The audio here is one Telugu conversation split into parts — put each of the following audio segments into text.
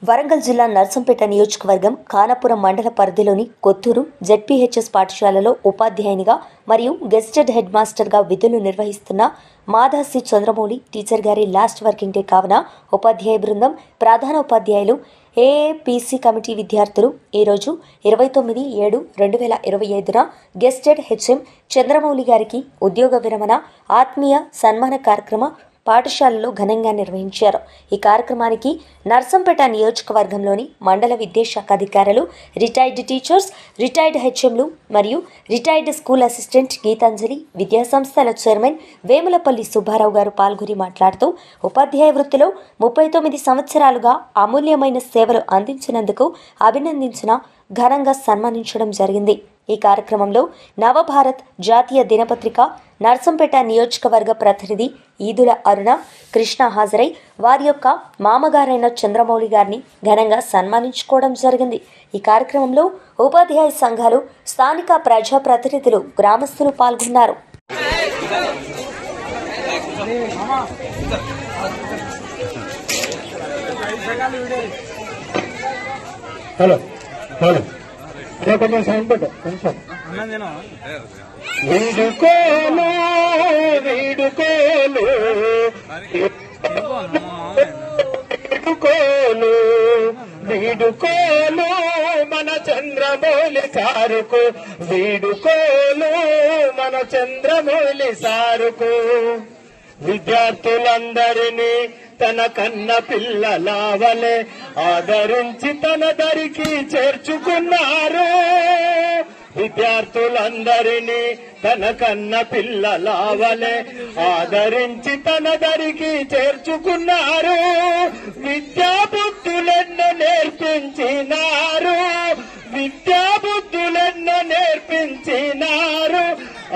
వరంగల్ జిల్లా నర్సంపేట నియోజకవర్గం ఖానాపురం మండల పరిధిలోని కొత్తూరు జెడ్పీహెచ్ఎస్ పాఠశాలలో ఉపాధ్యాయునిగా మరియు గెస్టెడ్ హెడ్ మాస్టర్గా విధులు నిర్వహిస్తున్న మాదాసి చంద్రమౌళి టీచర్ గారి లాస్ట్ వర్కింగ్ డే కావున ఉపాధ్యాయ బృందం ప్రధాన ఉపాధ్యాయులు ఏఏపీసీ కమిటీ విద్యార్థులు ఈరోజు 29/7/2025న గెస్టెడ్ హెచ్ఎం చంద్రమౌళి గారికి ఉద్యోగ విరమణ ఆత్మీయ సన్మాన కార్యక్రమ పాఠశాలలో ఘనంగా నిర్వహించారు. ఈ కార్యక్రమానికి నర్సంపేట నియోజకవర్గంలోని మండల విద్యాశాఖ అధికారులు, రిటైర్డ్ టీచర్స్, రిటైర్డ్ హెచ్ఎంలు మరియు రిటైర్డ్ స్కూల్ అసిస్టెంట్ గీతాంజలి విద్యాసంస్థల చైర్మన్ వేములపల్లి సుబ్బారావు గారు పాల్గొని మాట్లాడుతూ ఉపాధ్యాయ వృత్తిలో 39 సంవత్సరాలుగా అమూల్యమైన సేవలు అందించినందుకు అభినందించిన ఘనంగా సన్మానించడం జరిగింది. ఈ కార్యక్రమంలో నవభారత్ జాతీయ దినపత్రిక నర్సంపేట నియోజకవర్గ ప్రతినిధి ఈదుల అరుణ కృష్ణ హాజరై వారి యొక్క మామగారైన చంద్రమౌళి గారిని ఘనంగా సన్మానించుకోవడం జరిగింది. ఈ కార్యక్రమంలో ఉపాధ్యాయ సంఘాలు, స్థానిక ప్రజాప్రతినిధులు, గ్రామస్తులు పాల్గొన్నారు. వీడుకోలు వీడుకోలు వీడుకోలు వీడుకోలు మన చంద్రమౌళి సారుకు, వీడుకోలు మన చంద్రమౌళి సారుకు. విద్యార్థులందరినీ తన కన్న పిల్లలావలే ఆదరించి తన దరికి చేర్చుకున్నారు. విద్యార్థులందరినీ తన కన్న పిల్లలావలే ఆదరించి తన దరికి చేర్చుకున్నారు. విద్యాబుద్ధులెన్నో నేర్పించినారు, విద్యాబుద్ధులెన్నో నేర్పించినారు.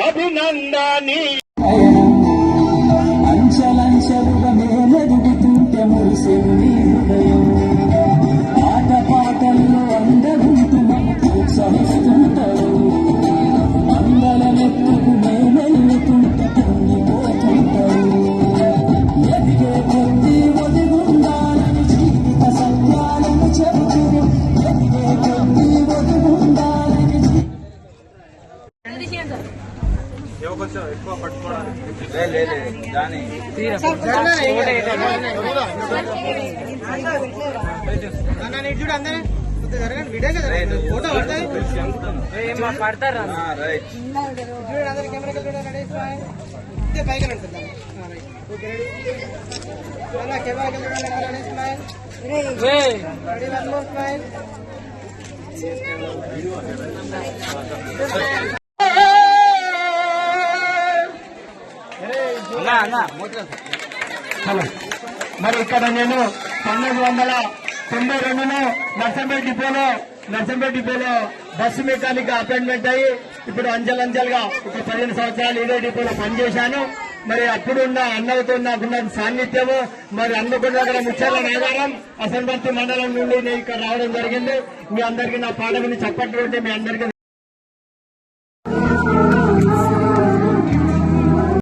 అభినందనీ అంచలంచలుగా మేలెదుగుతుంటే మురిసింది హృదయం. ఆట పాటల్లో అందరుంటూ మనకు ఉత్సహిస్తుంటారు. అందలమెత్తుకు మేమెల్లుతుంటే పొంగిపోతుంటారు. ఎదిగే కొద్ది ఒదిగుండాలని జీవిత సత్యాలను చెబుతూ, ఎదిగే కొద్ది ఒదిగుండాలని ఎక్కువ పట్టుకోవడానికి ఫోటో పడతారా మరి ఇక్కడ నేను 1992లో నర్సంపేట డిపోలో బస్సు మెకానిక్ అపాయింట్మెంట్ అయ్యి ఇప్పుడు అంచెలంచెలుగా ఒక 15 సంవత్సరాలు ఇదే డిపోలో పనిచేశాను. మరి అప్పుడున్న అన్నతో నాకున్న సాన్నిధ్యము, మరి అన్నకున్న ముత్యాల నాగారం అసన్పర్తి మండలం నుండి నేను ఇక్కడ రావడం జరిగింది. మీ అందరికీ నా పాఠకుని చప్పట్లు ఉంటే మీ అందరికీ